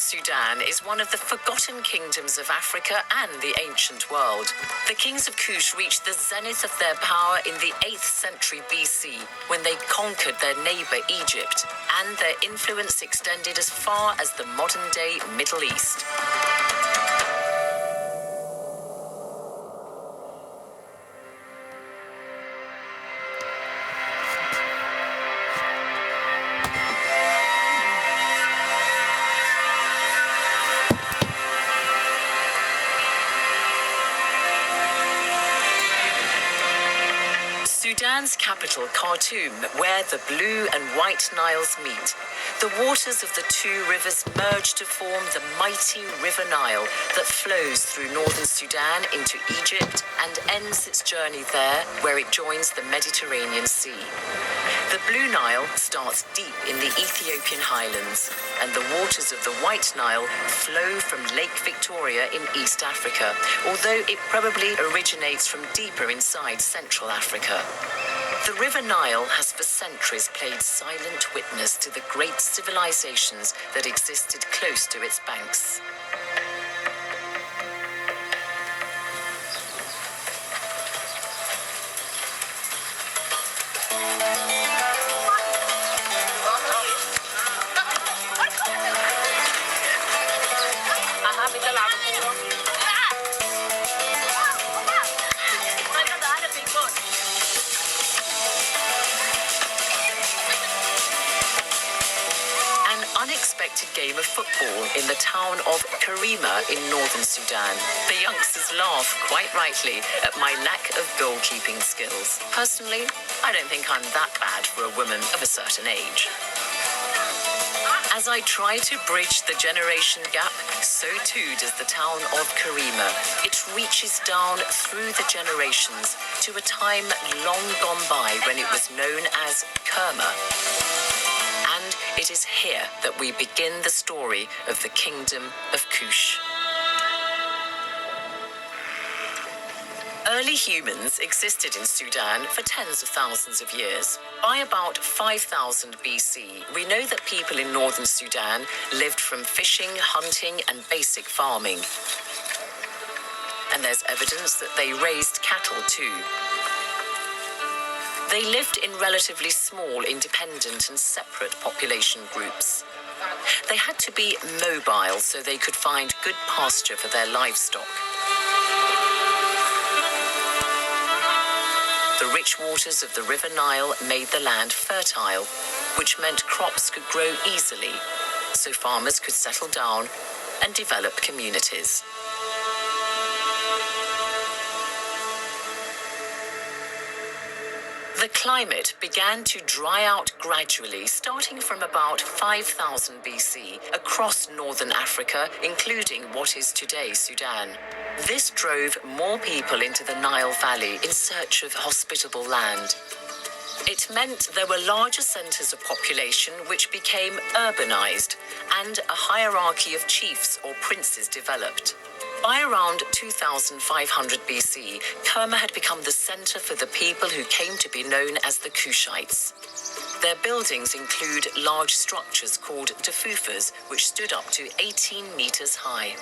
Sudan is one of the forgotten kingdoms of Africa and the ancient world. The kings of Kush reached the zenith of their power in the 8th century BC when they conquered their neighbor Egypt, and their influence extended as far as the modern-day Middle East. Sudan's capital, Khartoum, where the blue and white Niles meet. The waters of the two rivers merge to form the mighty River Nile that flows through northern Sudan into Egypt and ends its journey there, where it joins the Mediterranean Sea. The Blue Nile starts deep in the Ethiopian highlands, and the waters of the White Nile flow from Lake Victoria in East Africa, although it probably originates from deeper inside Central Africa. The River Nile has for centuries played silent witness to the great civilizations that existed close to its banks. Unexpected game of football in the town of Karima in northern Sudan. The youngsters laugh, quite rightly, at my lack of goalkeeping skills. Personally, I don't think I'm that bad for a woman of a certain age. As I try to bridge the generation gap, so too does the town of Karima. It reaches down through the generations to a time long gone by when it was known as Kerma. And it is here that we begin the story of the Kingdom of Kush. Early humans existed in Sudan for tens of thousands of years. By about 5000 BC, we know that people in northern Sudan lived from fishing, hunting, and basic farming. And there's evidence that they raised cattle too. They lived in relatively small, independent and separate population groups. They had to be mobile so they could find good pasture for their livestock. The rich waters of the River Nile made the land fertile, which meant crops could grow easily, so farmers could settle down and develop communities. The climate began to dry out gradually, starting from about 5000 BC across northern Africa, including what is today Sudan. This drove more people into the Nile Valley in search of hospitable land. It meant there were larger centers of population which became urbanized, and a hierarchy of chiefs or princes developed. By around 2500 BC, Kerma had become the center for the people who came to be known as the Kushites. Their buildings include large structures called tefufas, which stood up to 18 meters high.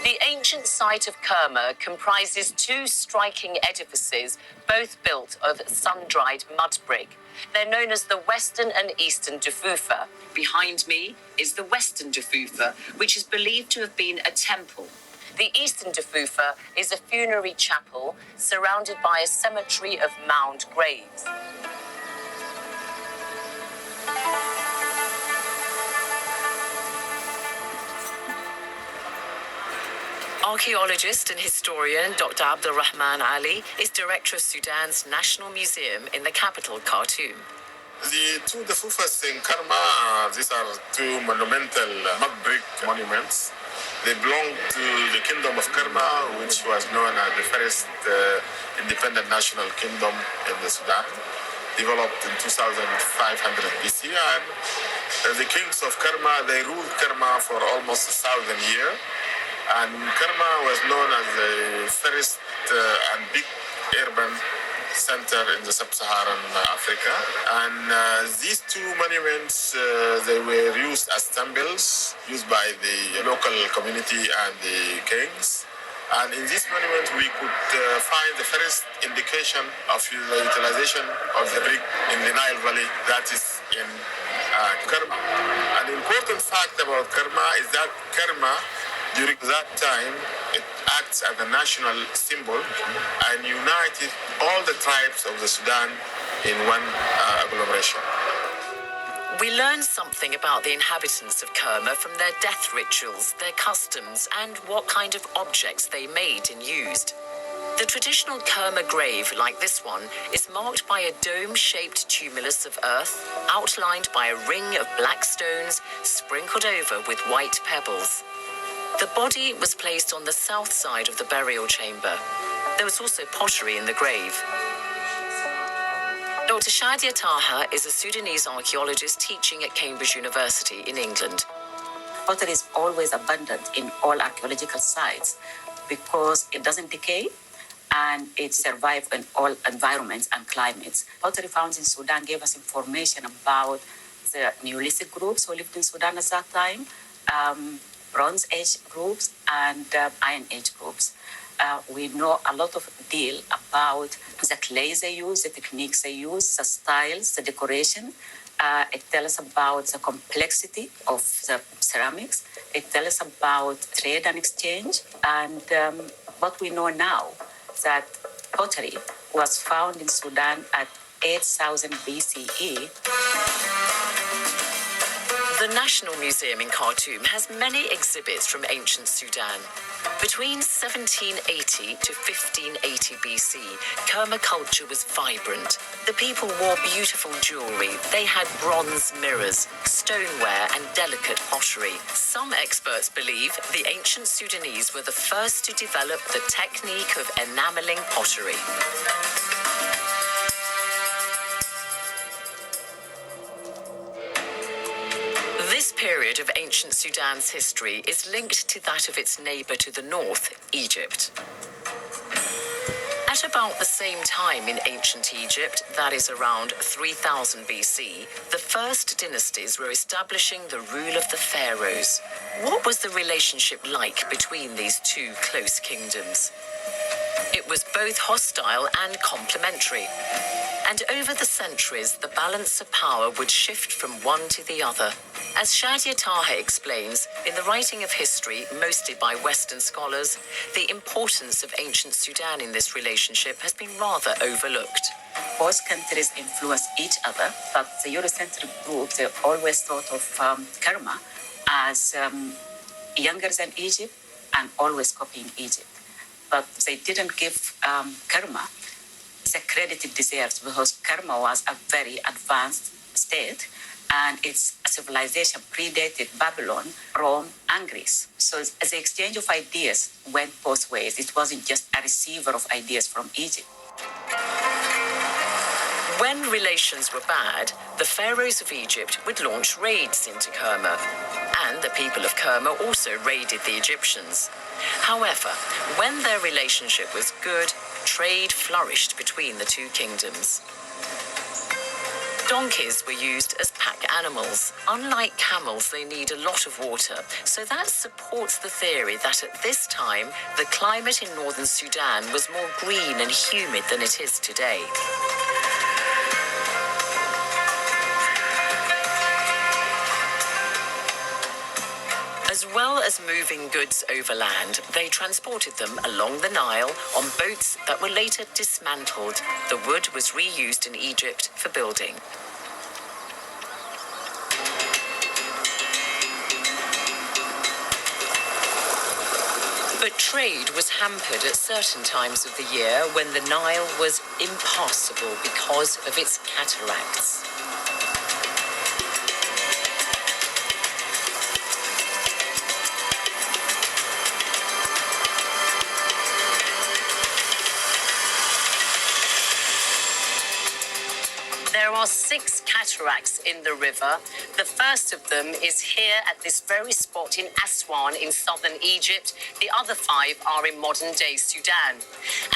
The ancient site of Kerma comprises two striking edifices, both built of sun-dried mud brick. They're known as the Western and Eastern tefufa. Behind me is the Western tefufa, which is believed to have been a temple. The Eastern tefufa is a funerary chapel surrounded by a cemetery of mound graves. Archaeologist and historian Dr. Abdulrahman Ali is director of Sudan's National Museum in the capital, Khartoum. The two tefufas in Kerma, these are two monumental mud brick monuments. They belong to the Kingdom of Kerma, which was known as the first independent national kingdom in the Sudan, developed in 2500 BC. And the kings of Kerma, they ruled Kerma for almost 1,000 years. And Kerma was known as the first and big urban center in the sub-Saharan Africa. And these two monuments, they were used as temples, used by the local community and the kings. And in this monument, we could find the first indication of the utilization of the brick in the Nile Valley, that is in Kerma. An important fact about Kerma is that Kerma, during that time, it acts as a national symbol and united all the tribes of the Sudan in one agglomeration. We learn something about the inhabitants of Kerma from their death rituals, their customs, and what kind of objects they made and used. The traditional Kerma grave, like this one, is marked by a dome-shaped tumulus of earth, outlined by a ring of black stones sprinkled over with white pebbles. The body was placed on the south side of the burial chamber. There was also pottery in the grave. Dr. Shadia Taha is a Sudanese archaeologist teaching at Cambridge University in England. Pottery is always abundant in all archaeological sites because it doesn't decay and it survives in all environments and climates. Pottery found in Sudan gave us information about the Neolithic groups who lived in Sudan at that time, Bronze Age groups, and Iron Age groups. We know a lot of deal about the clays they use, the techniques they use, the styles, the decoration. It tells us about the complexity of the ceramics. It tells us about trade and exchange. And what we know now, that pottery was found in Sudan at 8000 BCE. The National Museum in Khartoum has many exhibits from ancient Sudan. Between 1780 to 1580 BC, Kerma culture was vibrant. The people wore beautiful jewelry. They had bronze mirrors, stoneware, and delicate pottery. Some experts believe the ancient Sudanese were the first to develop the technique of enameling pottery. This period of ancient Sudan's history is linked to that of its neighbor to the north, Egypt. At about the same time in ancient Egypt, that is around 3000 BC, the first dynasties were establishing the rule of the pharaohs. What was the relationship like between these two close kingdoms? It was both hostile and complementary. And over the centuries, the balance of power would shift from one to the other. As Shadia Taha explains, in the writing of history, mostly by Western scholars, the importance of ancient Sudan in this relationship has been rather overlooked. Both countries influence each other, but the Eurocentric group, they always thought of Kerma as younger than Egypt and always copying Egypt. But they didn't give Kerma the credit it deserves because Kerma was a very advanced state and its civilization predated Babylon, Rome, and Greece. So the exchange of ideas went both ways. It wasn't just a receiver of ideas from Egypt. When relations were bad, the pharaohs of Egypt would launch raids into Kerma, and the people of Kerma also raided the Egyptians. However, when their relationship was good, trade flourished between the two kingdoms. Donkeys were used as pack animals. Unlike camels, they need a lot of water, so that supports the theory that at this time, the climate in northern Sudan was more green and humid than it is today. As well as moving goods overland, they transported them along the Nile on boats that were later dismantled. The wood was reused in Egypt for building. But trade was hampered at certain times of the year when the Nile was impassable because of its cataracts. There are 6 cataracts in the river. The first of them is here at this very spot in Aswan in southern Egypt. The other 5 are in modern-day Sudan.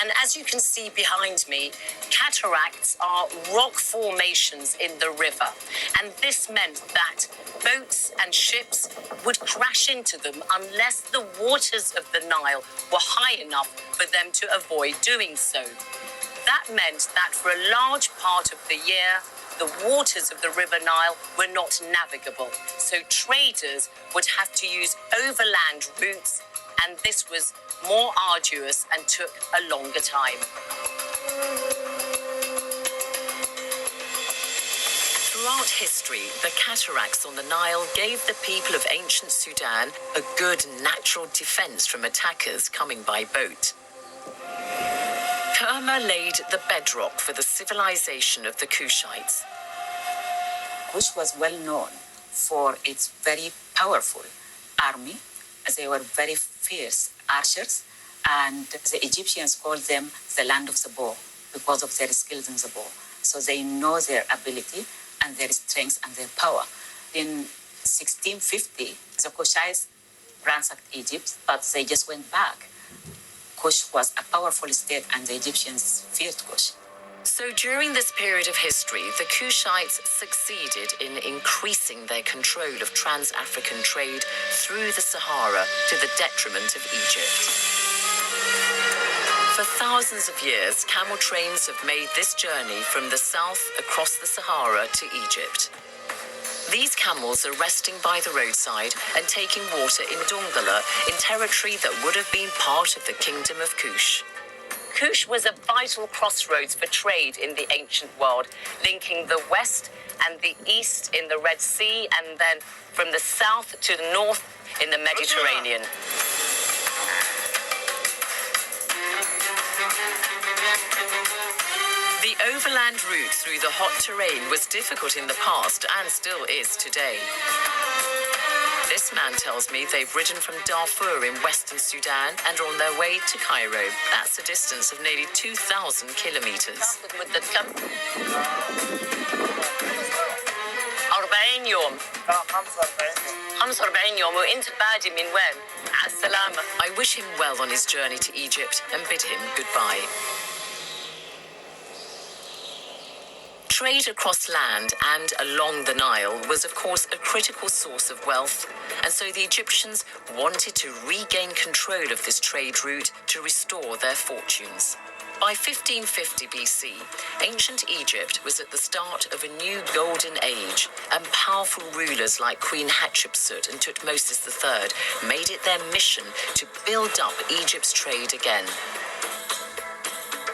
And as you can see behind me, cataracts are rock formations in the river. And this meant that boats and ships would crash into them unless the waters of the Nile were high enough for them to avoid doing so. That meant that for a large part of the year, the waters of the River Nile were not navigable. So traders would have to use overland routes, and this was more arduous and took a longer time. Throughout history, the cataracts on the Nile gave the people of ancient Sudan a good natural defense from attackers coming by boat. Kerma laid the bedrock for the civilization of the Kushites. Kush was well known for its very powerful army. They were very fierce archers, and the Egyptians called them the land of the bow because of their skills in the bow. So they know their ability and their strength and their power. In 1650, the Kushites ransacked Egypt, but they just went back. Kush was a powerful state, and the Egyptians feared Kush. So during this period of history, the Kushites succeeded in increasing their control of trans-African trade through the Sahara to the detriment of Egypt. For thousands of years, camel trains have made this journey from the south across the Sahara to Egypt. These camels are resting by the roadside and taking water in Dongala, in territory that would have been part of the Kingdom of Kush. Kush was a vital crossroads for trade in the ancient world, linking the west and the east in the Red Sea, and then from the south to the north in the Mediterranean. The overland route through the hot terrain was difficult in the past and still is today. This man tells me they've ridden from Darfur in western Sudan and are on their way to Cairo. That's a distance of nearly 2,000 kilometers. 40 يوم 45 يوم وانت بادي من وين؟ على السلامة. I wish him well on his journey to Egypt and bid him goodbye. Trade across land and along the Nile was, of course, a critical source of wealth, and so the Egyptians wanted to regain control of this trade route to restore their fortunes. By 1550 BC, ancient Egypt was at the start of a new golden age, and powerful rulers like Queen Hatshepsut and Tutmosis III made it their mission to build up Egypt's trade again.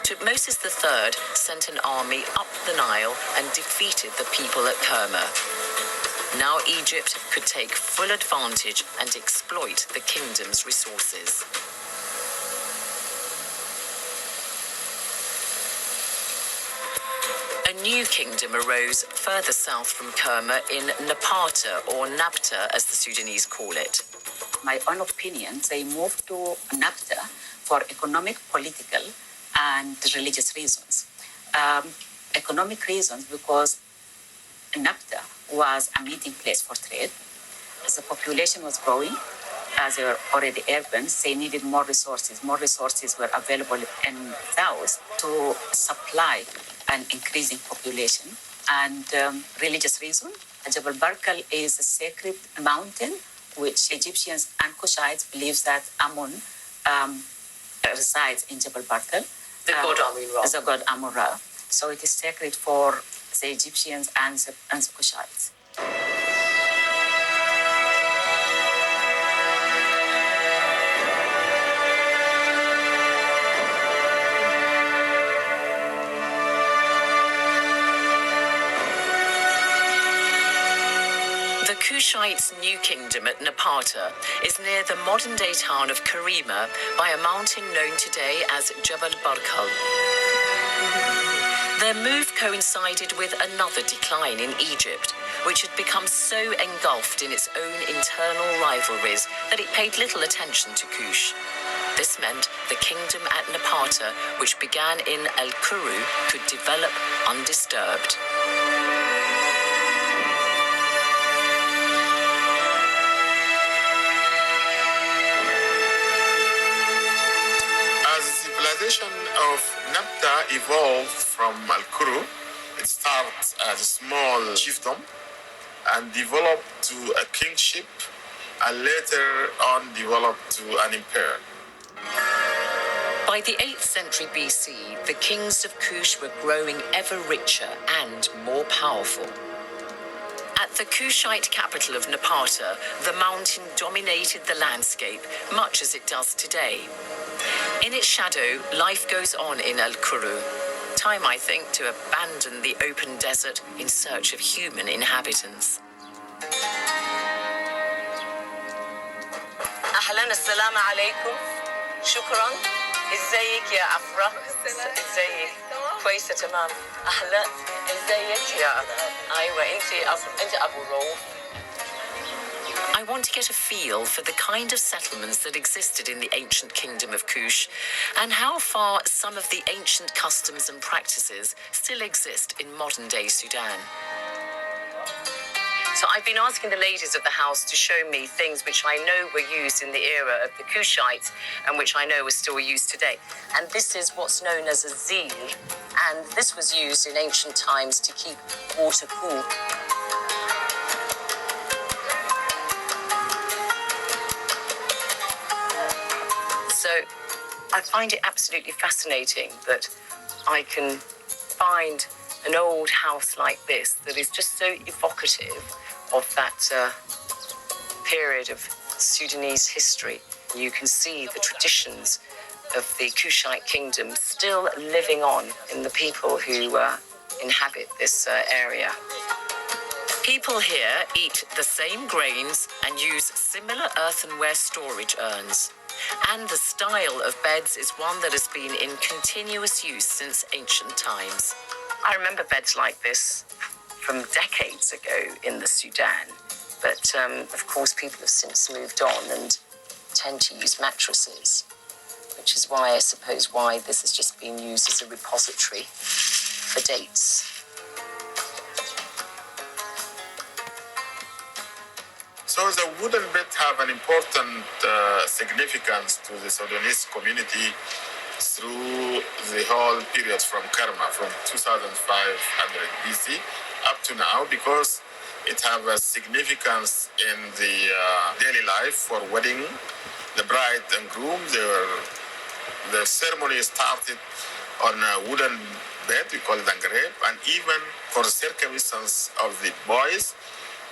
Tutmosis III sent an army up the Nile and defeated the people at Kerma. Now Egypt could take full advantage and exploit the kingdom's resources. A new kingdom arose further south from Kerma in Napata, or Nabta as the Sudanese call it. My own opinion, they moved to Nabta for economic, political, and religious reasons. Economic reasons because Nabta was a meeting place for trade. As the population was growing, as they were already urban, they needed more resources. More resources were available in those to supply an increasing population. And religious reason, Jabal Barkal is a sacred mountain which Egyptians and Kushites believe that Amun resides in Jabal Barkal. The god Amun-Ra. The god Amun-Ra. So it is sacred for the Egyptians and the Kushites. The Kushites' new kingdom at Napata is near the modern-day town of Karima by a mountain known today as Jabal Barkal. Their move coincided with another decline in Egypt, which had become so engulfed in its own internal rivalries that it paid little attention to Kush. This meant the kingdom at Napata, which began in El Kuru, could develop undisturbed. of Nabta evolved from Al-Kuru. It starts as a small chiefdom and developed to a kingship and later on developed to an empire. By the 8th century BC, the kings of Kush were growing ever richer and more powerful. At the Kushite capital of Napata, the mountain dominated the landscape, much as it does today. In its shadow, life goes on in Al-Kuru. Time, I think, to abandon the open desert in search of human inhabitants. أهلاً السلام عليكم شكراً ازيك يا أفرا ازيك كويسة تمام أهلاً ازيك يا أيوة أنت أبو روف. I want to get a feel for the kind of settlements that existed in the ancient kingdom of Kush and how far some of the ancient customs and practices still exist in modern-day Sudan. So I've been asking the ladies of the house to show me things which I know were used in the era of the Kushites and which I know are still used today. And this is what's known as a zeal. And this was used in ancient times to keep water cool. So I find it absolutely fascinating that I can find an old house like this that is just so evocative of that period of Sudanese history. You can see the traditions of the Kushite kingdom still living on in the people who inhabit this area. People here eat the same grains and use similar earthenware storage urns. And the style of beds is one that has been in continuous use since ancient times. I remember beds like this from decades ago in the Sudan, but of course people have since moved on and tend to use mattresses, which is why I suppose why this has just been used as a repository for dates. So the wooden bed have an important significance to the Sudanese community through the whole period from Karma, from 2500 BC up to now, because it have a significance in the daily life for wedding. The bride and groom, the ceremony started on a wooden bed, we call it angreb, and even for circumcision of the boys,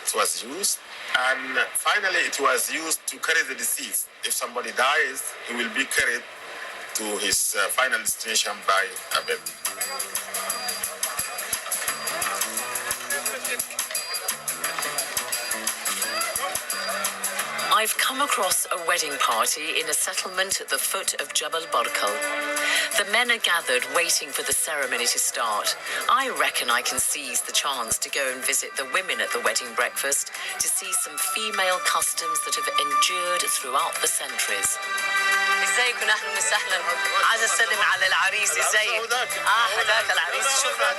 it was used. And finally, it was used to carry the deceased. If somebody dies, he will be carried to his final destination by a bed. I've come across a wedding party in a settlement at the foot of Jabal Barkal. The men are gathered waiting for the ceremony to start. I reckon I can seize the chance to go and visit the women at the wedding breakfast to see some female customs that have endured throughout the centuries. ازيكم اهلا وسهلا عايز اسلم على العريس ازيك هذاك العريس شكرا.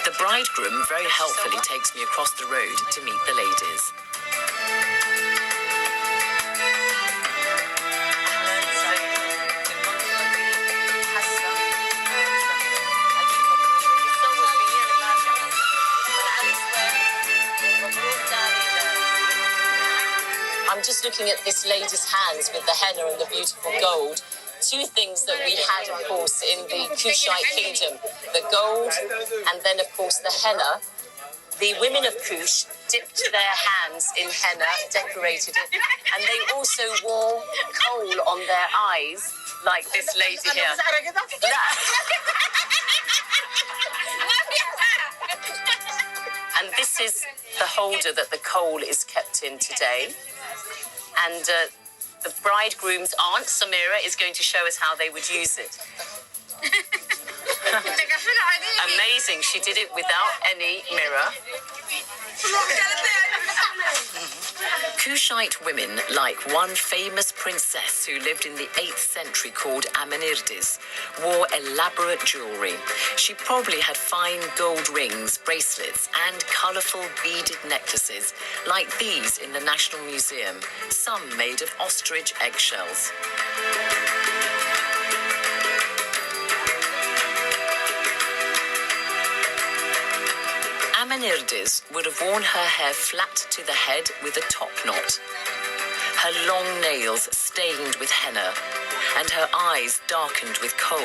The bridegroom very helpfully takes me across the road to meet the ladies. I'm just looking at this lady's hands with the henna and the beautiful gold. Two things that we had, of course, in the Kushite kingdom. The gold and then, of course, the henna. The women of Kush dipped their hands in henna, decorated it, and they also wore coal on their eyes, like this lady here. And this is the holder that the coal is kept in today. And the bridegroom's aunt, Samira, is going to show us how they would use it. Amazing. She did it without any mirror. Kushite women, like one famous princess who lived in the 8th century called Amenirdes, wore elaborate jewelry. She probably had fine gold rings, bracelets, and colourful beaded necklaces, like these in the National Museum, some made of ostrich eggshells. Samanirdiz would have worn her hair flat to the head with a top knot, her long nails stained with henna, and her eyes darkened with coal.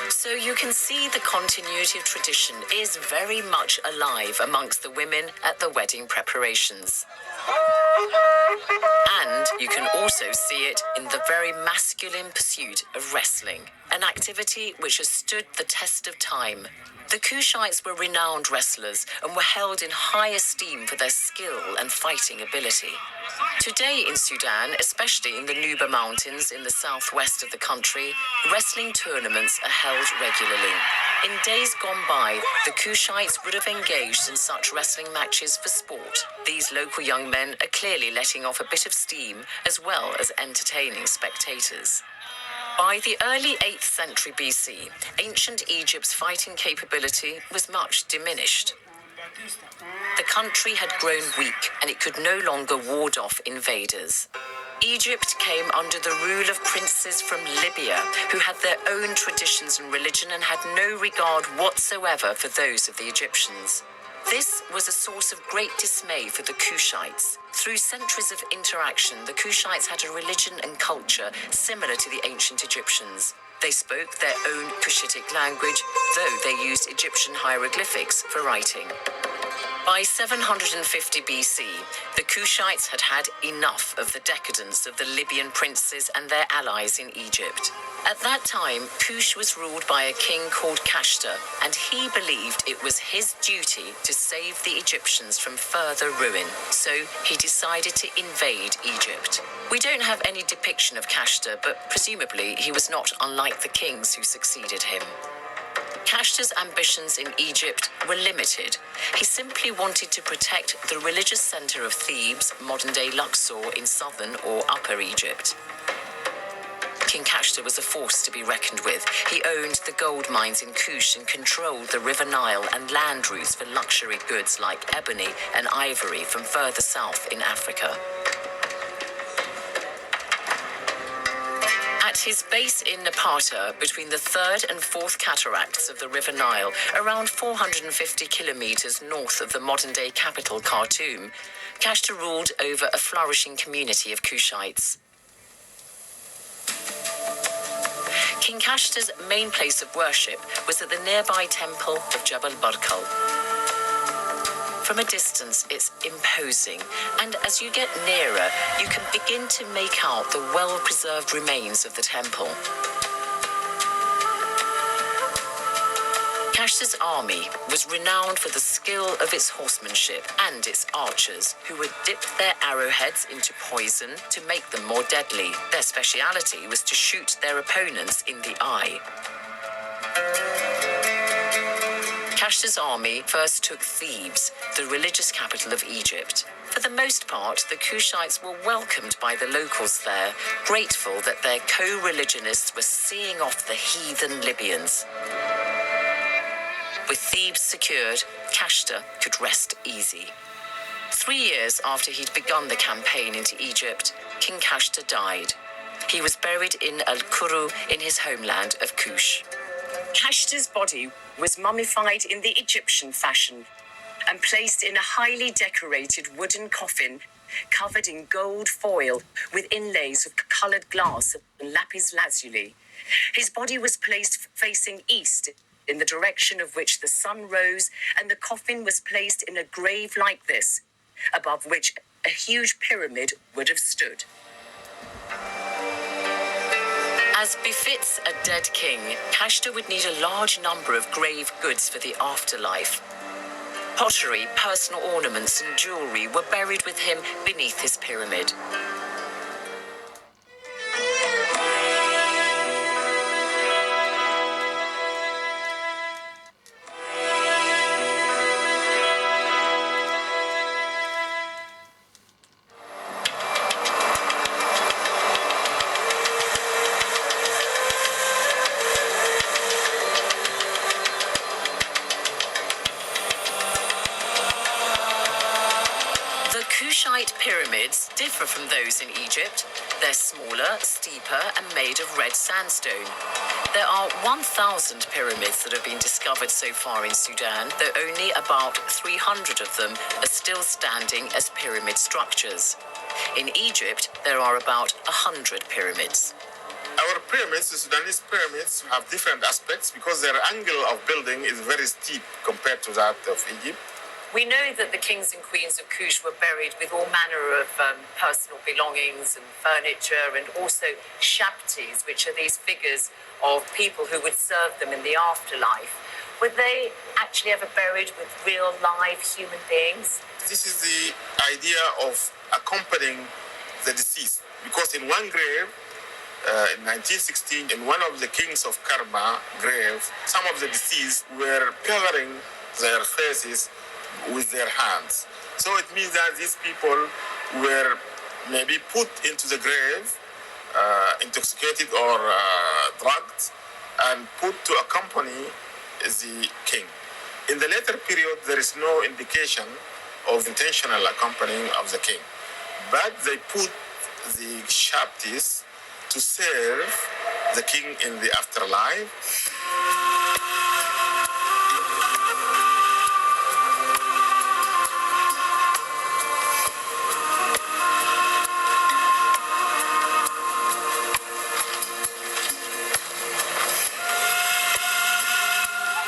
So you can see the continuity of tradition is very much alive amongst the women at the wedding preparations. And you can also see it in the very masculine pursuit of wrestling, an activity which has stood the test of time. The Kushites were renowned wrestlers and were held in high esteem for their skill and fighting ability. Today in Sudan, especially in the Nuba Mountains in the southwest of the country, wrestling tournaments are held regularly. In days gone by, the Kushites would have engaged in such wrestling matches for sport. These local young men are clearly letting off a bit of steam as well as entertaining spectators. By the early 8th century BC, ancient Egypt's fighting capability was much diminished. The country had grown weak and it could no longer ward off invaders. Egypt came under the rule of princes from Libya who had their own traditions and religion and had no regard whatsoever for those of the Egyptians. This was a source of great dismay for the Kushites. Through centuries of interaction, the Kushites had a religion and culture similar to the ancient Egyptians. They spoke their own Cushitic language, though they used Egyptian hieroglyphics for writing. By 750 BC, the Kushites had had enough of the decadence of the Libyan princes and their allies in Egypt. At that time, Kush was ruled by a king called Kashta, and he believed it was his duty to save the Egyptians from further ruin, so he decided to invade Egypt. We don't have any depiction of Kashta, but presumably he was not unlike the kings who succeeded him. Kashta's ambitions in Egypt were limited. He simply wanted to protect the religious center of Thebes, modern-day Luxor, in southern or upper Egypt. King Kashta was a force to be reckoned with. He owned the gold mines in Kush and controlled the River Nile and land routes for luxury goods like ebony and ivory from further south in Africa. At his base in Napata, between the third and fourth cataracts of the River Nile, around 450 kilometers north of the modern-day capital Khartoum, Kashta ruled over a flourishing community of Kushites. King Kashta's main place of worship was at the nearby temple of Jabal Barkal. From a distance, it's imposing, and as you get nearer, you can begin to make out the well-preserved remains of the temple. Kashta's army was renowned for the skill of its horsemanship and its archers, who would dip their arrowheads into poison to make them more deadly. Their speciality was to shoot their opponents in the eye. Kashta's army first took Thebes, the religious capital of Egypt. For the most part, the Kushites were welcomed by the locals there, grateful that their co-religionists were seeing off the heathen Libyans. With Thebes secured, Kashta could rest easy. 3 years after he'd begun the campaign into Egypt, King Kashta died. He was buried in Al-Kuru in his homeland of Kush. Kashta's body was mummified in the Egyptian fashion and placed in a highly decorated wooden coffin covered in gold foil with inlays of colored glass and lapis lazuli. His body was placed facing east in the direction of which the sun rose, and the coffin was placed in a grave like this, above which a huge pyramid would have stood. As befits a dead king, Kashta would need a large number of grave goods for the afterlife. Pottery, personal ornaments, and jewelry were buried with him beneath his pyramid. Kushite pyramids differ from those in Egypt. They're smaller, steeper, and made of red sandstone. There are 1,000 pyramids that have been discovered so far in Sudan, though only about 300 of them are still standing as pyramid structures. In Egypt, there are about 100 pyramids. Our pyramids, the Sudanese pyramids, have different aspects because their angle of building is very steep compared to that of Egypt. We know that the kings and queens of Kush were buried with all manner of personal belongings and furniture, and also shabtis, which are these figures of people who would serve them in the afterlife. Were they actually ever buried with real live human beings? This is the idea of accompanying the deceased, because in one grave, in 1916, in one of the kings of Karma grave, some of the deceased were covering their faces with their hands. So it means that these people were maybe put into the grave, intoxicated or drugged, and put to accompany the king. In the later period, there is no indication of intentional accompanying of the king, but they put the shabtis to serve the king in the afterlife.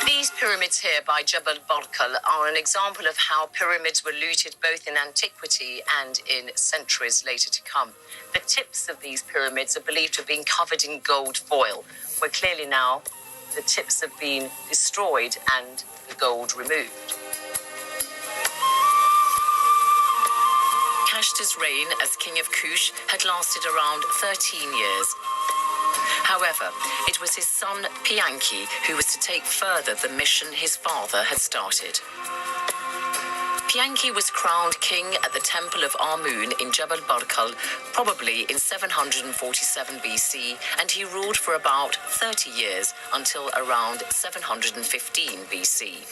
These pyramids here by Jabal Barkal are an example of how pyramids were looted both in antiquity and in centuries later to come. The tips of these pyramids are believed to have been covered in gold foil, where clearly now the tips have been destroyed and the gold removed. Kashta's reign as king of Kush had lasted around 13 years. However, it was his son Pianki who was to take further the mission his father had started. Pianki was crowned king at the temple of Amun in Jabal Barkal, probably in 747 BC, and he ruled for about 30 years until around 715 BC.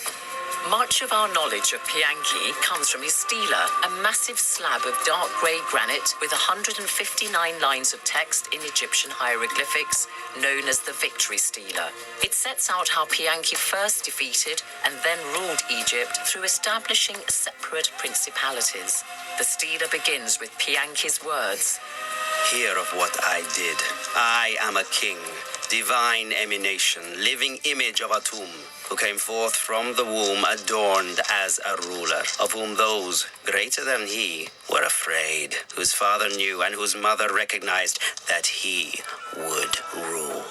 Much of our knowledge of Pianki comes from his stela, a massive slab of dark grey granite with 159 lines of text in Egyptian hieroglyphics, known as the Victory Stela. It sets out how Pianki first defeated and then ruled Egypt through establishing separate principalities. The stela begins with Pianki's words. Hear of what I did. I am a king, divine emanation, living image of Atum, who came forth from the womb adorned as a ruler, of whom those greater than he were afraid, whose father knew and whose mother recognized that he would rule.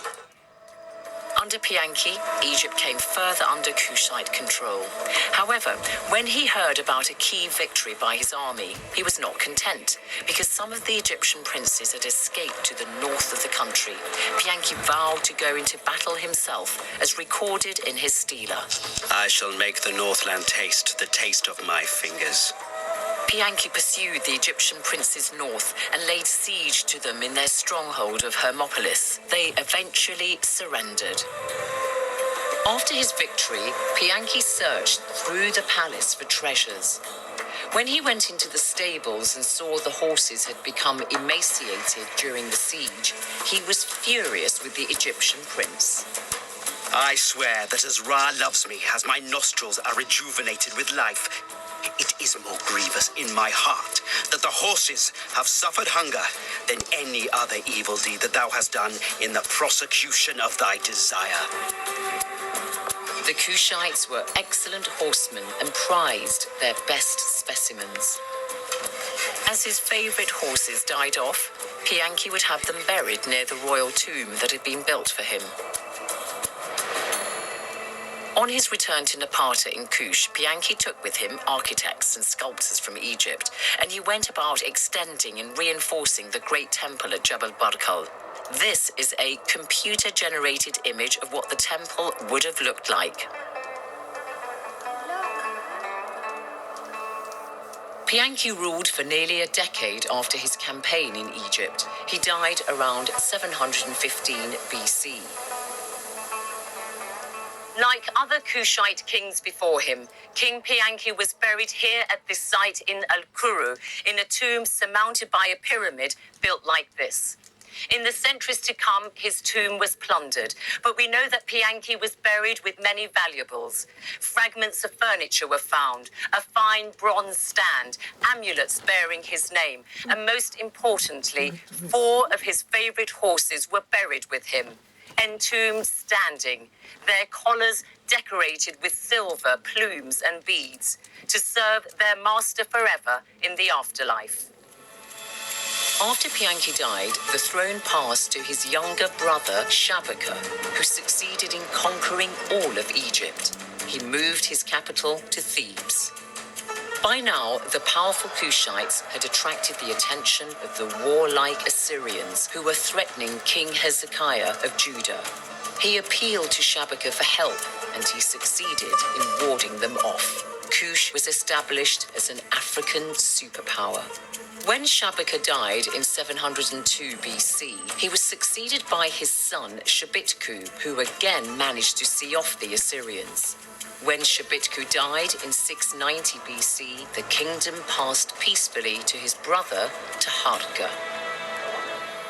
Under Pianki, Egypt came further under Kushite control. However, when he heard about a key victory by his army, he was not content, because some of the Egyptian princes had escaped to the north of the country. Pianki vowed to go into battle himself, as recorded in his stela. I shall make the Northland taste the taste of my fingers. Pianki pursued the Egyptian princes north and laid siege to them in their stronghold of Hermopolis. They eventually surrendered. After his victory, Pianki searched through the palace for treasures. When he went into the stables and saw the horses had become emaciated during the siege, he was furious with the Egyptian prince. I swear that as Ra loves me, as my nostrils are rejuvenated with life, it is more grievous in my heart that the horses have suffered hunger than any other evil deed that thou hast done in the prosecution of thy desire. The Kushites were excellent horsemen and prized their best specimens. As his favorite horses died off, Pianki would have them buried near the royal tomb that had been built for him. On his return to Napata in Kush, Pianki took with him architects and sculptors from Egypt, and he went about extending and reinforcing the great temple at Jabal Barkal. This is a computer-generated image of what the temple would have looked like. Pianki ruled for nearly a decade after his campaign in Egypt. He died around 715 BC. Like other Kushite kings before him, King Pianki was buried here at this site in Al-Kuru, in a tomb surmounted by a pyramid built like this. In the centuries to come, his tomb was plundered, but we know that Pianki was buried with many valuables. Fragments of furniture were found, a fine bronze stand, amulets bearing his name, and most importantly, 4 of his favorite horses were buried with him, entombed standing, their collars decorated with silver, plumes, and beads, to serve their master forever in the afterlife. After Pianki died, the throne passed to his younger brother, Shabaka, who succeeded in conquering all of Egypt. He moved his capital to Thebes. By now, the powerful Kushites had attracted the attention of the warlike Assyrians who were threatening King Hezekiah of Judah. He appealed to Shabaka for help, and he succeeded in warding them off. Kush was established as an African superpower. When Shabaka died in 702 BC, he was succeeded by his son Shabitku, who again managed to see off the Assyrians. When Shabitku died in 690 BC, the kingdom passed peacefully to his brother Taharka.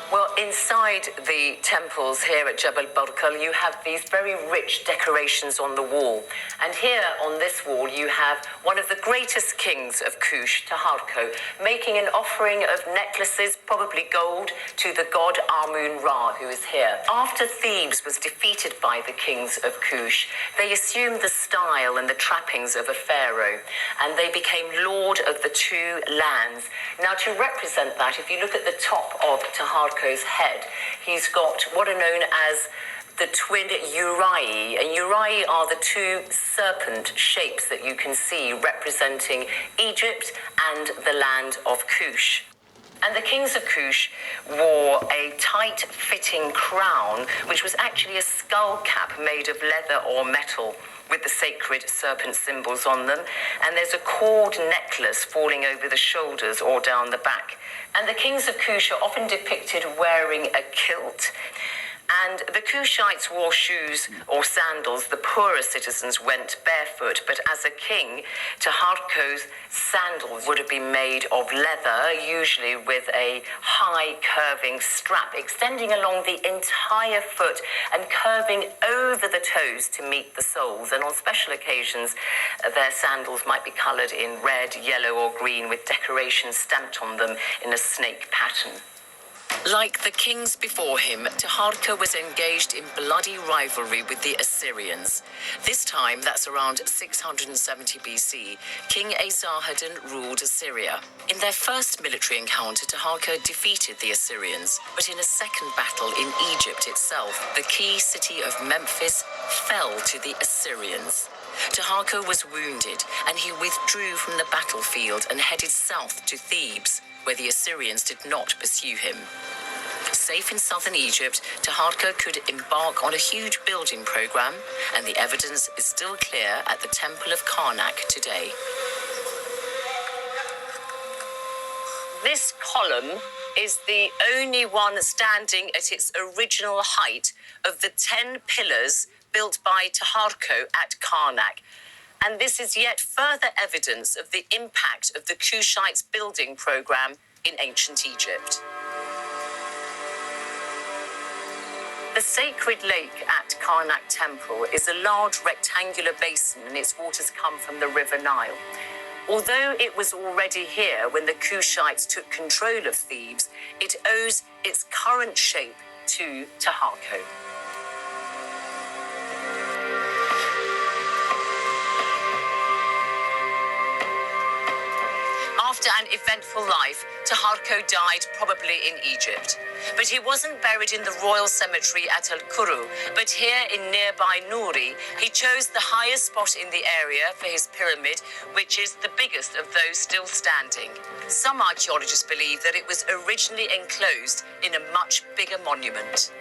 Well, inside the temples here at Jebel Barkal, you have these very rich decorations on the wall. And here on this wall, you have one of the greatest kings of Kush, Taharko, making an offering of necklaces, probably gold, to the god Amun-Ra, who is here. After Thebes was defeated by the kings of Kush, they assumed the style and the trappings of a pharaoh, and they became lord of the 2 lands. Now, to represent that, if you look at the top of Taharko's head, he's got what are known as the twin Uriae, and Uriae are the 2 serpent shapes that you can see representing Egypt and the land of Kush. And the kings of Kush wore a tight-fitting crown, which was actually a skull cap made of leather or metal, with the sacred serpent symbols on them, and there's a cord necklace falling over the shoulders or down the back. And the kings of Kush are often depicted wearing a kilt. And the Kushites wore shoes or sandals. The poorer citizens went barefoot, but as a king, Taharko's sandals would have been made of leather, usually with a high curving strap extending along the entire foot and curving over the toes to meet the soles. And on special occasions, their sandals might be coloured in red, yellow or green with decorations stamped on them in a snake pattern. Like the kings before him, Taharka was engaged in bloody rivalry with the Assyrians. This time, that's around 670 BC, King Esarhaddon ruled Assyria. In their first military encounter, Taharka defeated the Assyrians, but in a second battle in Egypt itself, the key city of Memphis fell to the Assyrians. Taharka was wounded, and he withdrew from the battlefield and headed south to Thebes, where the Assyrians did not pursue him. Safe in southern Egypt, Taharka could embark on a huge building program, and the evidence is still clear at the Temple of Karnak today. This column is the only one standing at its original height of the 10 pillars built by Taharko at Karnak. And this is yet further evidence of the impact of the Kushites' building program in ancient Egypt. The sacred lake at Karnak Temple is a large rectangular basin, and its waters come from the River Nile. Although it was already here when the Kushites took control of Thebes, it owes its current shape to Taharko. After an eventful life, Taharko died probably in Egypt. But he wasn't buried in the royal cemetery at Al-Kuru, but here in nearby Nuri, he chose the highest spot in the area for his pyramid, which is the biggest of those still standing. Some archaeologists believe that it was originally enclosed in a much bigger monument.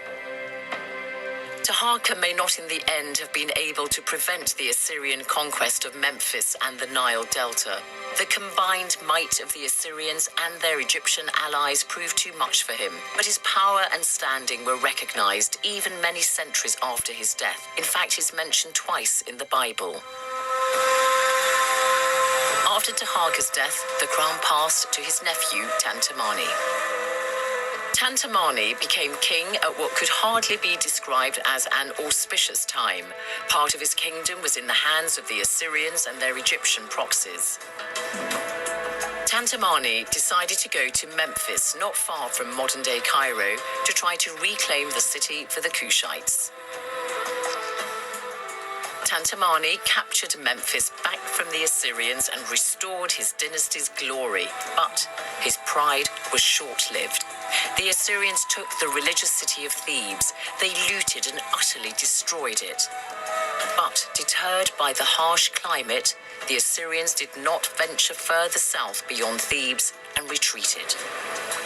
Taharka may not in the end have been able to prevent the Assyrian conquest of Memphis and the Nile Delta. The combined might of the Assyrians and their Egyptian allies proved too much for him, but his power and standing were recognized even many centuries after his death. In fact, he's mentioned twice in the Bible. After Taharka's death, the crown passed to his nephew, Tantamani. Tantamani became king at what could hardly be described as an auspicious time. Part of his kingdom was in the hands of the Assyrians and their Egyptian proxies. Tantamani decided to go to Memphis, not far from modern-day Cairo, to try to reclaim the city for the Kushites. Tantamani captured Memphis back from the Assyrians and restored his dynasty's glory, but his pride was short-lived. The Assyrians took the religious city of Thebes. They looted and utterly destroyed it. But deterred by the harsh climate, the Assyrians did not venture further south beyond Thebes and retreated.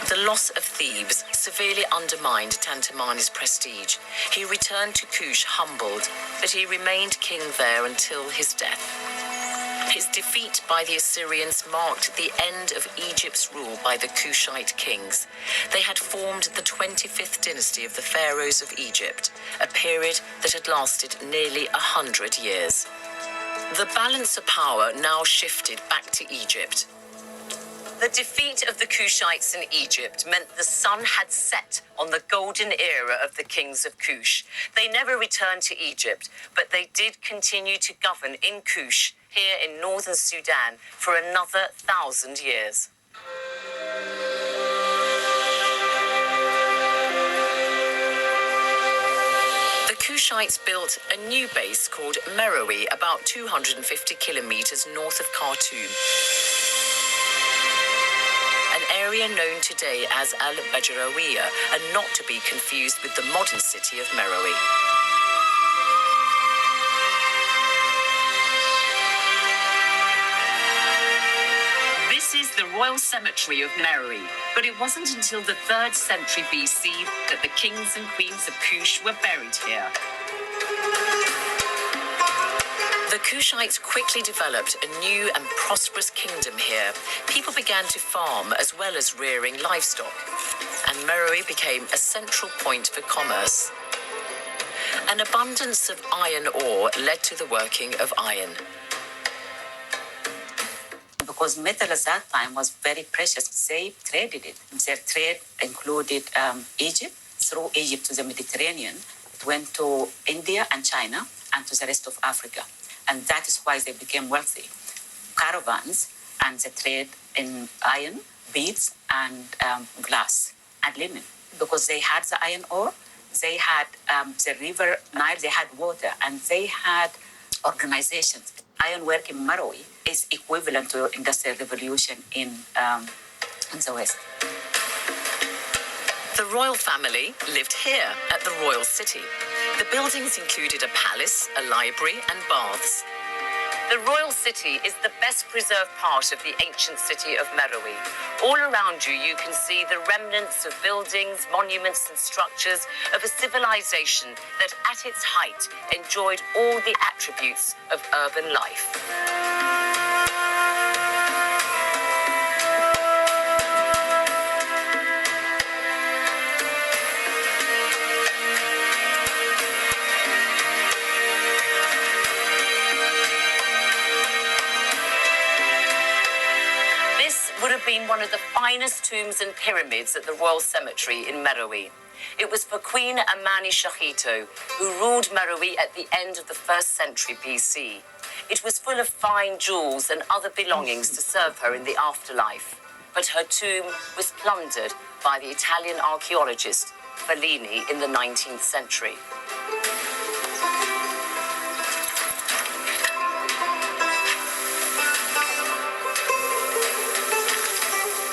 The loss of Thebes severely undermined Tantamani's prestige. He returned to Kush humbled, but he remained king there until his death. His defeat by the Assyrians marked the end of Egypt's rule by the Kushite kings. They had formed the 25th dynasty of the pharaohs of Egypt, a period that had lasted nearly 100 years. The balance of power now shifted back to Egypt. The defeat of the Kushites in Egypt meant the sun had set on the golden era of the kings of Kush. They never returned to Egypt, but they did continue to govern in Kush, here in northern Sudan, for another 1,000 years. The Kushites built a new base called Meroe, about 250 kilometers north of Khartoum. An area known today as Al-Bajrawiya, and not to be confused with the modern city of Meroe. This is the royal cemetery of Meroe, but it wasn't until the 3rd century BC that the kings and queens of Kush were buried here. The Kushites quickly developed a new and prosperous kingdom here. People began to farm as well as rearing livestock, and Meroe became a central point for commerce. An abundance of iron ore led to the working of iron. Because metal at that time was very precious, they traded it. Their trade included Egypt, through Egypt to the Mediterranean. It went to India and China and to the rest of Africa. And that is why they became wealthy. Caravans and the trade in iron, beads, and glass and linen. Because they had the iron ore, they had the river Nile, they had water, and they had organizations. Ironwork in Meroe is equivalent to industrial revolution in the West. The royal family lived here at the royal city. The buildings included a palace, a library, and baths. The royal city is the best preserved part of the ancient city of Meroe. All around you, you can see the remnants of buildings, monuments, and structures of a civilization that at its height enjoyed all the attributes of urban life. Would have been one of the finest tombs and pyramids at the Royal Cemetery in Meroe. It was for Queen Amani Shahito, who ruled Meroe at the end of the 1st century BC. It was full of fine jewels and other belongings to serve her in the afterlife. But her tomb was plundered by the Italian archaeologist Fellini in the 19th century.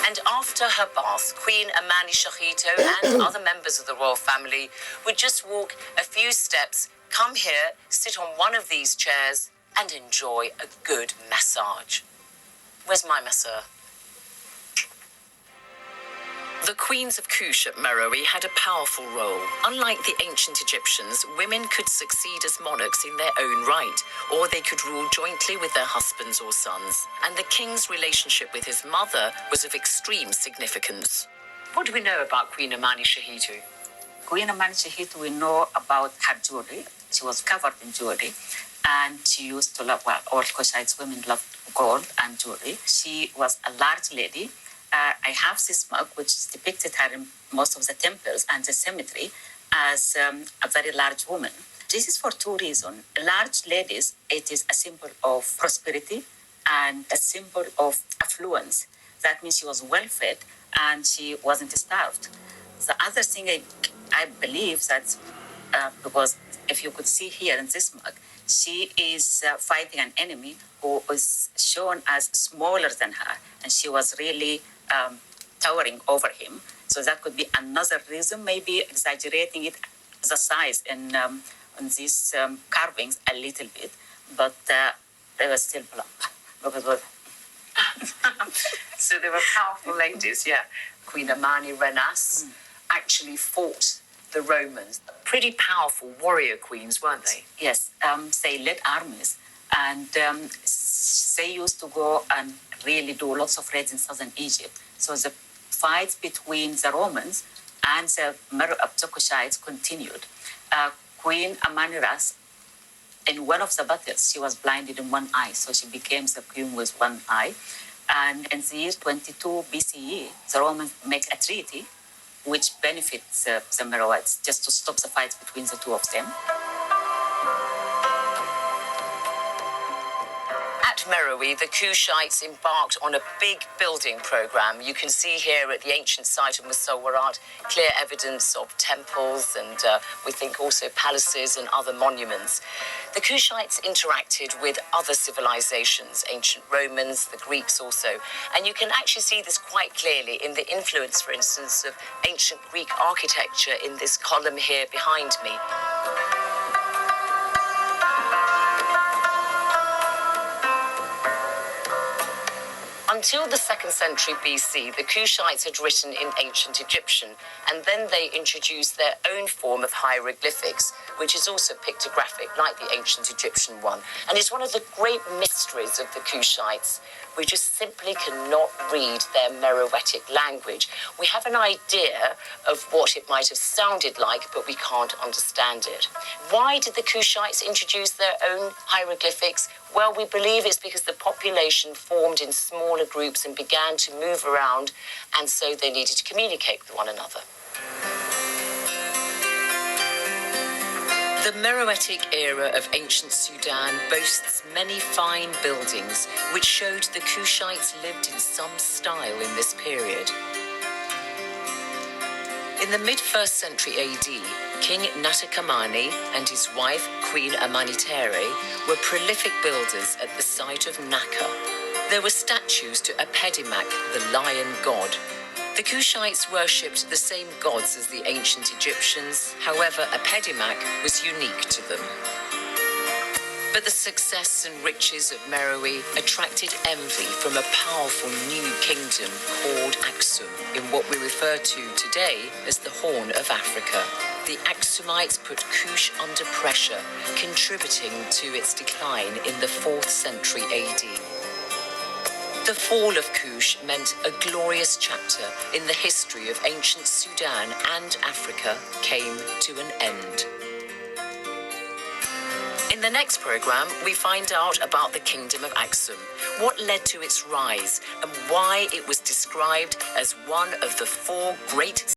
And after her bath, Queen Amani Shahito and other members of the royal family would just walk a few steps, come here, sit on one of these chairs, and enjoy a good massage. Where's my masseur? The queens of Kush at Meroe had a powerful role. Unlike the ancient Egyptians, women could succeed as monarchs in their own right, or they could rule jointly with their husbands or sons. And the king's relationship with his mother was of extreme significance. What do we know about Queen Amani Shahito? Queen Amani Shahito, we know about her jewelry. She was covered in jewelry, and she used to love, well, all Kushites women loved gold and jewelry. She was a large lady, I have this mug, which depicted her in most of the temples and the cemetery as a very large woman. This is for two reasons. Large ladies, it is a symbol of prosperity and a symbol of affluence. That means she was well fed and she wasn't starved. The other thing I believe that, because if you could see here in this mug, she is fighting an enemy who is shown as smaller than her, and she was really towering over him. So that could be another reason, maybe exaggerating it, the size in these carvings a little bit, but they were still plump. Because So they were powerful ladies, yeah. Queen Amani Renas actually fought the Romans. Pretty powerful warrior queens, weren't they? yes, they led armies, and they used to go and really do lots of raids in southern Egypt. So the fights between the Romans and the Meroe-Abtokoshites continued. Queen Amaniras, in one of the battles, she was blinded in one eye, so she became the queen with one eye. And in the year 22 BCE, the Romans make a treaty which benefits the Meroites, just to stop the fights between the two of them. At Meroe, the Kushites embarked on a big building program. You can see here at the ancient site of Musawarat clear evidence of temples and we think also palaces and other monuments. The Kushites interacted with other civilizations, ancient Romans, the Greeks also, and you can actually see this quite clearly in the influence, for instance, of ancient Greek architecture in this column here behind me. Until the 2nd century BC, the Kushites had written in ancient Egyptian, and then they introduced their own form of hieroglyphics, which is also pictographic, like the ancient Egyptian one. And it's one of the great mysteries of the Kushites. We just simply cannot read their Meroitic language. We have an idea of what it might have sounded like, but we can't understand it. Why did the Kushites introduce their own hieroglyphics? Well, we believe it's because the population formed in smaller groups and began to move around, and so they needed to communicate with one another. The Meroitic era of ancient Sudan boasts many fine buildings, which showed the Kushites lived in some style in this period. In the mid-1st century AD, King Natakamani and his wife, Queen Amanitere, were prolific builders at the site of Naka. There were statues to Epedimac, the lion god. The Kushites worshipped the same gods as the ancient Egyptians. However, Epedimac was unique to them. But the success and riches of Meroe attracted envy from a powerful new kingdom called Aksum, in what we refer to today as the Horn of Africa. The Aksumites put Kush under pressure, contributing to its decline in the 4th century AD. The fall of Kush meant a glorious chapter in the history of ancient Sudan and Africa came to an end. In the next program, we find out about the Kingdom of Aksum, what led to its rise, and why it was described as one of the 4 great